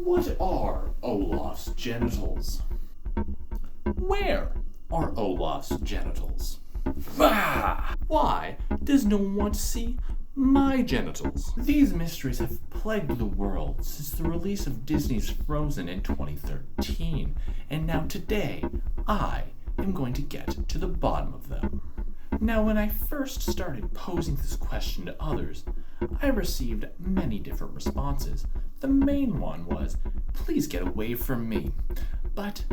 What are Olaf's genitals? Where are Olaf's genitals? Bah! Why does no one want to see my genitals? These mysteries have plagued the world since the release of Disney's Frozen in 2013, and now today I am going to get to the bottom of them. Now, when I first started posing this question to others, I received many different responses. The main one was, "Please get away from me." But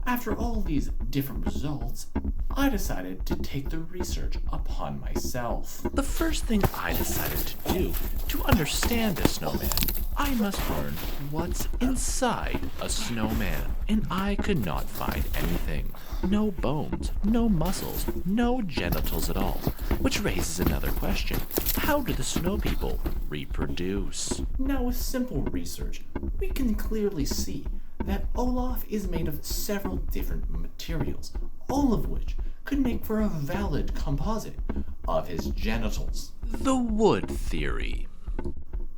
after all these different results, I decided to take the research upon myself. The first thing I decided to do to understand a snowman, I must learn what's inside a snowman. And I could not find anything. No bones, no muscles, no genitals at all. Which raises another question. How do the snow people reproduce? Now, with simple research, we can clearly see that Olaf is made of several different materials, all of which could make for a valid composite of his genitals. The wood theory.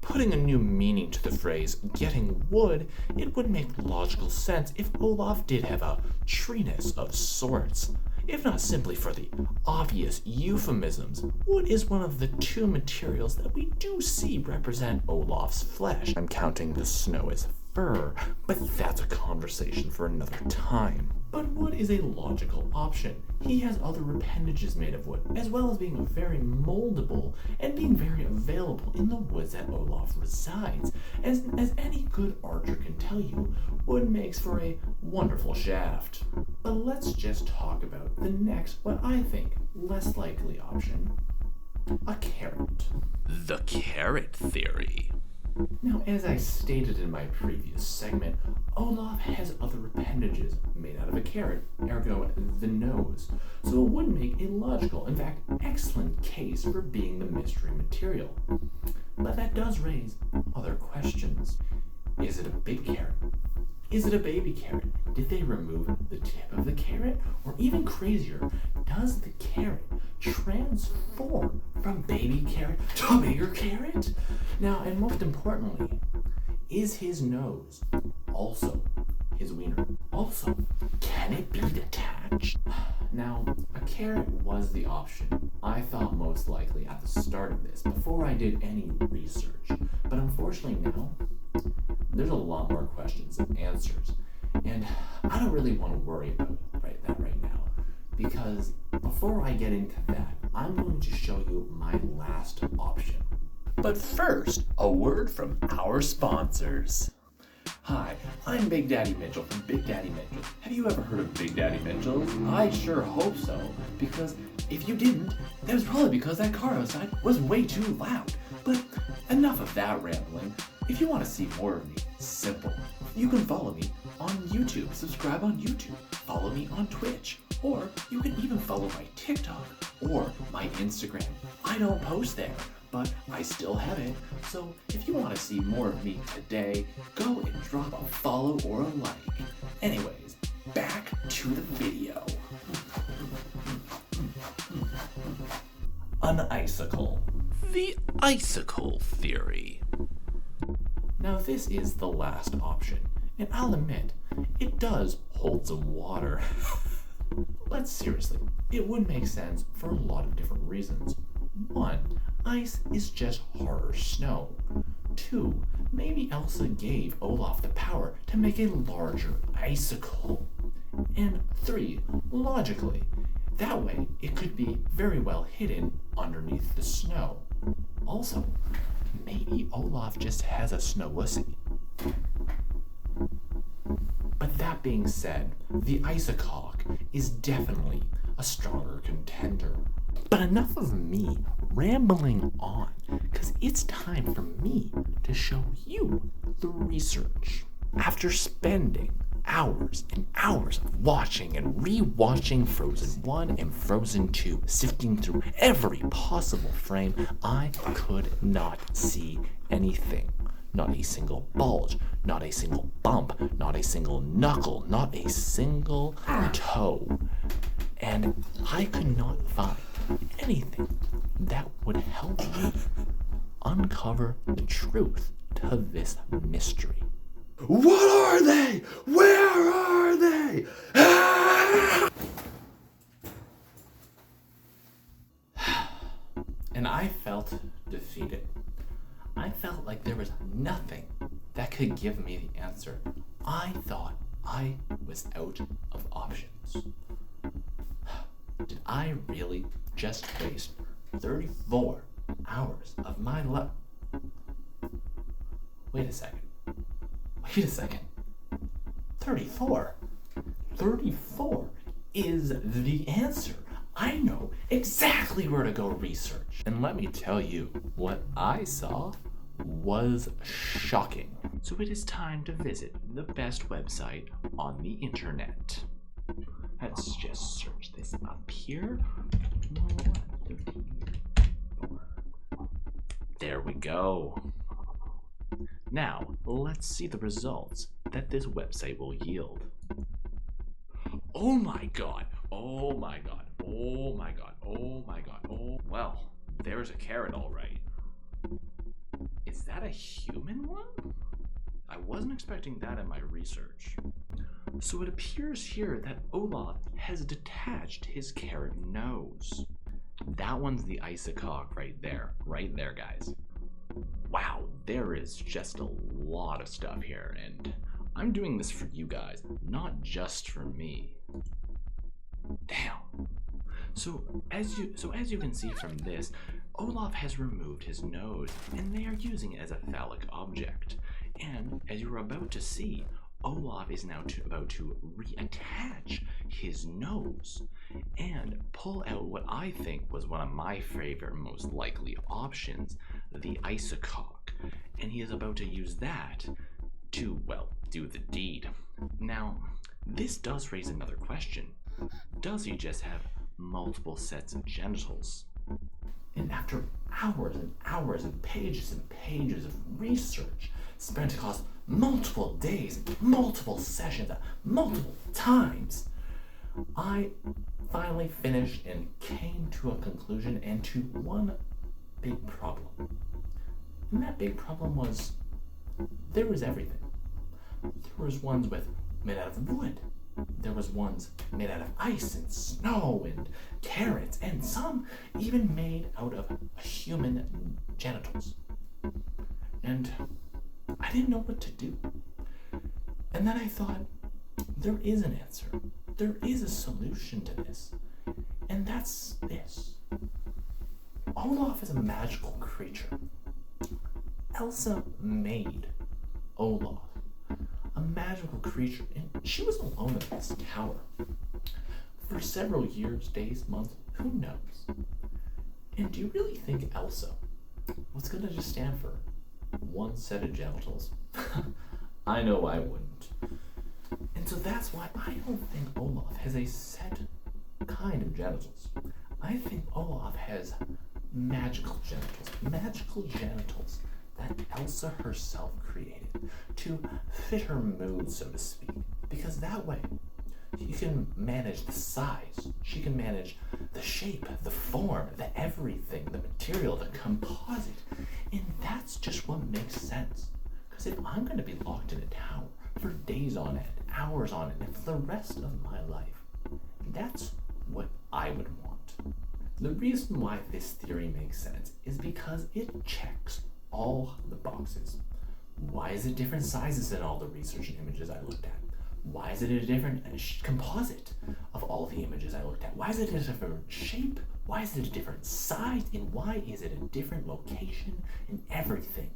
Putting a new meaning to the phrase getting wood, it would make logical sense if Olaf did have a treeness of sorts. If not simply for the obvious euphemisms, wood is one of the two materials that we do see represent Olaf's flesh. I'm counting the snow as fur, but that's a conversation for another time. But wood is a logical option. He has other appendages made of wood, as well as being very moldable and being very available in the woods that Olaf resides. As any good archer can tell you, wood makes for a wonderful shaft. But let's just talk about the next, what I think, less likely option. A carrot. The carrot theory. Now, as I stated in my previous segment, Olaf has other appendages made out of a carrot, ergo the nose, so it would make a logical, in fact excellent case for being the mystery material. But that does raise other questions. Is it a big carrot? Is it a baby carrot? Did they remove the tip of the carrot? Or even crazier, does the carrot transform from baby carrot to a bigger carrot? Now, and most importantly, is his nose also his wiener? Also, can it be detached? Now, a carrot was the option I thought most likely at the start of this, before I did any research. But unfortunately now, there's a lot more questions than answers. And I don't really want to worry about that right now, because before I get into that, I'm going to show you my last option. But first, a word from our sponsors. Hi, I'm Big Daddy Mitchell from Big Daddy Mitchell. Have you ever heard of Big Daddy Mitchell? I sure hope so, because if you didn't, that was probably because that car outside was way too loud. But enough of that rambling. If you want to see more of me, simple. You can follow me on YouTube, subscribe on YouTube, follow me on Twitch, or you can even follow my TikTok or my Instagram. I don't post there, but I still have it. So if you want to see more of me today, go and drop a follow or a like. Anyways, back to the video. An icicle. The icicle theory. Now this is the last option, and I'll admit, it does hold some water. But seriously, it would make sense for a lot of different reasons. 1, ice is just harder snow. 2, maybe Elsa gave Olaf the power to make a larger icicle. And 3, logically, that way it could be very well hidden underneath the snow. Also, maybe Olaf just has a snow wussy. But that being said, the isocock is definitely a stronger contender. But enough of me rambling on, because it's time for me to show you the research. After spending hours and hours of watching and re-watching Frozen 1 and Frozen 2, sifting through every possible frame, I could not see anything. Not a single bulge, not a single bump, not a single knuckle, not a single toe. And I could not find anything that would help me uncover the truth to this mystery. What are they? Where are they? Ah! And I felt defeated. I felt like there was nothing that could give me the answer. I thought I was out of options. Did I really just waste 34 hours of my life? Wait a second. 34? 34 is the answer. I know exactly where to go research. And let me tell you, what I saw was shocking. So it is time to visit the best website on the internet. Let's just search this up here. There we go. Now, let's see the results that this website will yield. Oh my god, oh my god, oh my god, oh my god, oh. Well, there's a carrot all right. Is that a human one? I wasn't expecting that in my research. So it appears here that Olaf has detached his carrot nose. That one's the isocock right there, guys. Wow, there is just a lot of stuff here, and I'm doing this for you guys, not just for me. Damn. So as you can see from this, Olaf has removed his nose, and they are using it as a phallic object. And as you're about to see, Olaf is now about to reattach his nose and pull out what I think was one of my favorite, most likely options, the isocock. And he is about to use that to, well, do the deed. Now, this does raise another question. Does he just have multiple sets of genitals? And after hours and hours and pages of research spent across multiple days, multiple sessions, multiple times, I finally finished and came to a conclusion and to one big problem. And that big problem was there was everything. There was ones made out of wood. There was ones made out of ice and snow and carrots, and some even made out of human genitals. And I didn't know what to do. And then I thought, there is an answer. There is a solution to this. And that's this. Olaf is a magical creature. Elsa made Olaf a magical creature, and she was alone in this tower for several years, days, months, who knows? And do you really think Elsa was gonna just stand for one set of genitals? I know I wouldn't. And so that's why I don't think Olaf has a set kind of genitals. I think Olaf has magical genitals that Elsa herself created to fit her mood, so to speak. Because that way, you can manage the size, she can manage the shape, the form, the everything, the material, the composite. And that's just what makes sense. Because if I'm going to be locked in a tower for days on end, hours on end, and for the rest of my life, that's what I would want. The reason why this theory makes sense is because it checks all the boxes. Why is it different sizes in all the research and images I looked at? Why is it a different composite of all the images I looked at? Why is it a different shape? Why is it a different size? And why is it a different location and everything?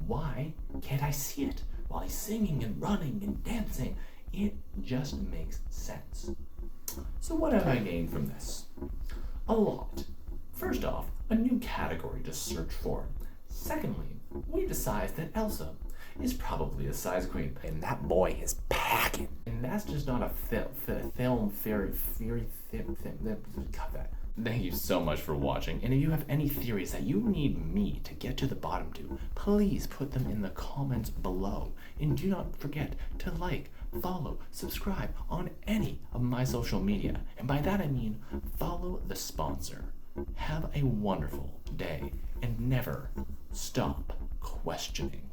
Why can't I see it while he's singing and running and dancing? It just makes sense. So what have I gained from this? A lot. First off, a new category to search for. Secondly, we decide that Elsa is probably a size queen, and that boy is packing. And that's just not a film theory. Cut that. Thank you so much for watching, and if you have any theories that you need me to get to the bottom to, please put them in the comments below. And do not forget to like, follow, subscribe on any of my social media. And by that I mean follow the sponsor. Have a wonderful day, and never stop questioning.